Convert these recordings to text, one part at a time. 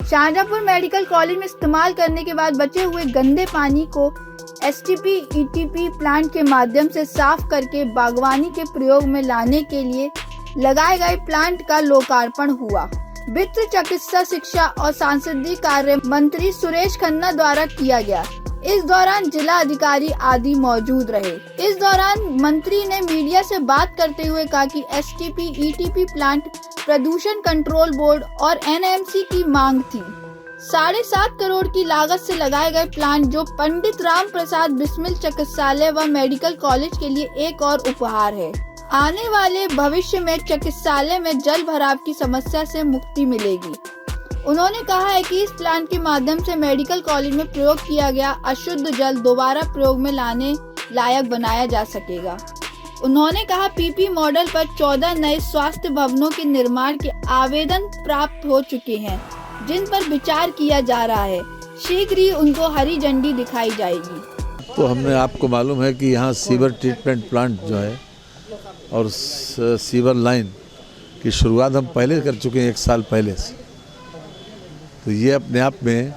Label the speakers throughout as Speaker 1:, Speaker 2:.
Speaker 1: Shahjahanpur medical college में इस्तेमाल करने के बाद बचे हुए गंदे पानी को STP-ETP प्लांट के माध्यम से साफ करके बागवानी के प्रयोग में लाने के लिए लगाए गए प्लांट का लोकार्पण हुआ। वित्त, चिकित्सा, शिक्षा और सांसदीय कार्य मंत्री सुरेश खन्ना द्वारा किया गया। इस दौरान जिला अधिकारी आदि मौजूद रहे। इस दौरान मंत्री ने मीडिया से बात करते हुए कहा कि STP-ETP प्लांट प्रदूषण कंट्रोल बोर्ड और NMC की मांग थी। 7.5 करोड़ की लागत से लगाए गए प्लांट जो पंडित राम प्रसाद बिस्मिल चिकित्सालय व मेडिकल कॉलेज के लिए एक और उपहार है। आने वाले भविष्य में चिकित्सालय में जल भराव की समस्या से मुक्ति मिलेगी। उन्होंने कहा है कि इस प्लांट के माध्यम से मेडिकल कॉलेज में प्रयोग किया गया अशुद्ध जल दोबारा प्रयोग में लाने लायक बनाया जा सकेगा। उन्होंने कहा PP मॉडल पर 14 नए स्वास्थ्य भवनों के निर्माण के आवेदन प्राप्त हो चुके हैं, जिन पर विचार किया जा रहा है। शीघ्र ही उनको हरी झंडी दिखाई जाएगी।
Speaker 2: तो हमने आपको मालूम है कि यहाँ सीवर ट्रीटमेंट प्लांट जो है और सीवर लाइन की शुरुआत हम पहले कर चुके हैं, 1 साल पहले से। तो ये अपने आप में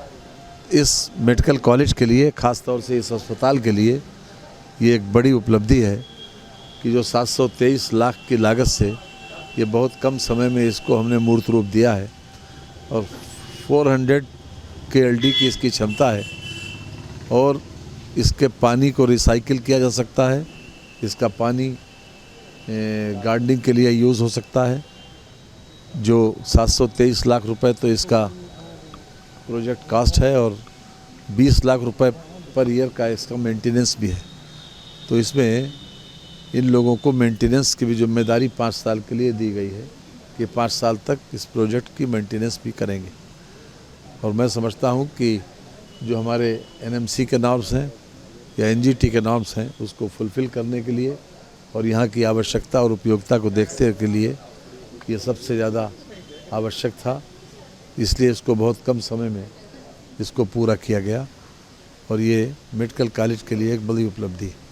Speaker 2: इस मेडिकल कॉलेज के लिए, ख़ास तौर से इस अस्पताल के लिए ये एक बड़ी उपलब्धि है कि जो 723 लाख की लागत से ये बहुत कम समय में इसको हमने मूर्त रूप दिया है और 400 KLD की इसकी क्षमता है और इसके पानी को रिसाइकिल किया जा सकता है। इसका पानी गार्डनिंग के लिए यूज़ हो सकता है। जो 723 लाख रुपए तो इसका प्रोजेक्ट कास्ट है और 20 लाख रुपए पर ईयर का इसका मेंटेनेंस भी है। तो इसमें इन लोगों को मेंटेनेंस की भी जिम्मेदारी 5 साल के लिए दी गई है कि 5 साल तक इस प्रोजेक्ट की मेंटेनेंस भी करेंगे। और मैं समझता हूँ कि जो हमारे NMC के नॉर्म्स हैं या NGT के नॉर्म्स हैं उसको फुलफ़िल करने के लिए और यहाँ की आवश्यकता और उपयोगिता को देखते के लिए ये सबसे ज़्यादा आवश्यक था, इसलिए इसको बहुत कम समय में इसको पूरा किया गया और ये मेडिकल कॉलेज के लिए एक बड़ी उपलब्धि है।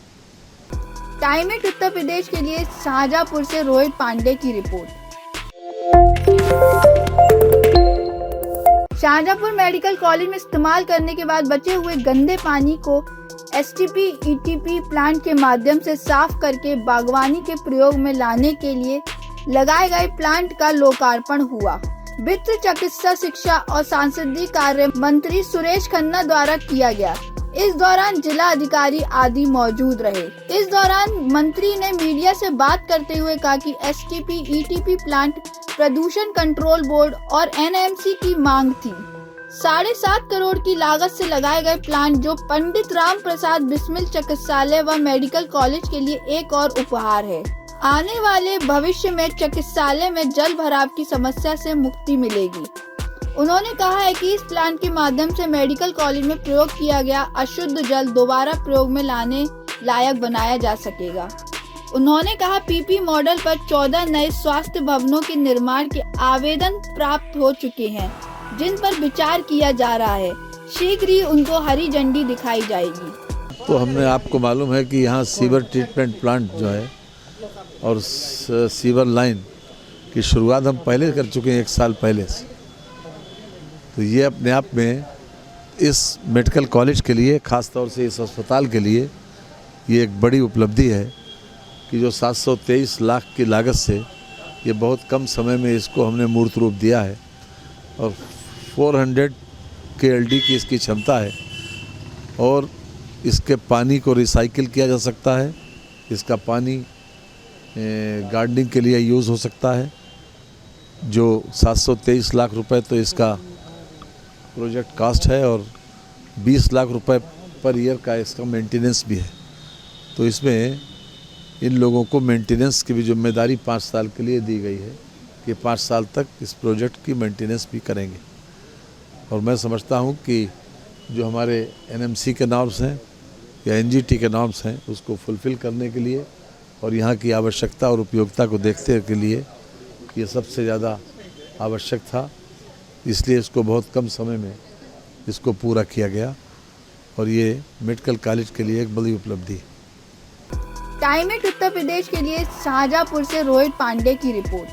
Speaker 1: टाइम एट उत्तर प्रदेश के लिए शाहजहांपुर से रोहित पांडे की रिपोर्ट। शाहजहांपुर मेडिकल कॉलेज में इस्तेमाल करने के बाद बचे हुए गंदे पानी को STP-ETP प्लांट के माध्यम से साफ करके बागवानी के प्रयोग में लाने के लिए लगाए गए प्लांट का लोकार्पण हुआ। वित्त, चिकित्सा, शिक्षा और सांसदीय कार्य मंत्री सुरेश खन्ना द्वारा किया गया। इस दौरान जिला अधिकारी आदि मौजूद रहे। इस दौरान मंत्री ने मीडिया से बात करते हुए कहा कि STP-ETP प्लांट प्रदूषण कंट्रोल बोर्ड और NMC की मांग थी। 7.5 करोड़ की लागत से लगाए गए प्लांट जो पंडित राम प्रसाद बिस्मिल चिकित्सालय व मेडिकल कॉलेज के लिए एक और उपहार है। आने वाले भविष्य में चिकित्सालय में जल भराव की समस्या से मुक्ति मिलेगी। उन्होंने कहा है कि इस प्लांट के माध्यम से मेडिकल कॉलेज में प्रयोग किया गया अशुद्ध जल दोबारा प्रयोग में लाने लायक बनाया जा सकेगा। उन्होंने कहा PP मॉडल पर 14 नए स्वास्थ्य भवनों के निर्माण के आवेदन प्राप्त हो चुके हैं, जिन पर विचार किया जा रहा है। शीघ्र ही उनको हरी झंडी दिखाई जाएगी।
Speaker 2: तो हमने आपको मालूम है कि यहाँ सीवर ट्रीटमेंट प्लांट जो है और सीवर लाइन की शुरुआत हम पहले कर चुके हैं, 1 साल पहले से। तो ये अपने आप में इस मेडिकल कॉलेज के लिए, ख़ास तौर से इस अस्पताल के लिए ये एक बड़ी उपलब्धि है कि जो 723 लाख की लागत से ये बहुत कम समय में इसको हमने मूर्त रूप दिया है और 400 KLD की इसकी क्षमता है और इसके पानी को रिसाइकिल किया जा सकता है। इसका पानी गार्डनिंग के लिए यूज़ हो सकता है। जो 723 लाख रुपए तो इसका प्रोजेक्ट कास्ट है और 20 लाख रुपए पर ईयर का इसका मेंटेनेंस भी है। तो इसमें इन लोगों को मेंटेनेंस की भी जिम्मेदारी 5 साल के लिए दी गई है कि 5 साल तक इस प्रोजेक्ट की मेंटेनेंस भी करेंगे। और मैं समझता हूँ कि जो हमारे NMC के नॉर्म्स हैं या NGT के नॉर्म्स हैं उसको फुलफ़िल करने के लिए और यहाँ की आवश्यकता और उपयोगिता को देखते के लिए ये सबसे ज़्यादा आवश्यक था, इसलिए इसको बहुत कम समय में इसको पूरा किया गया और ये मेडिकल कॉलेज के लिए एक बड़ी उपलब्धि है।
Speaker 1: टाइम एट उत्तर प्रदेश के लिए शाहजहांपुर से रोहित पांडे की रिपोर्ट।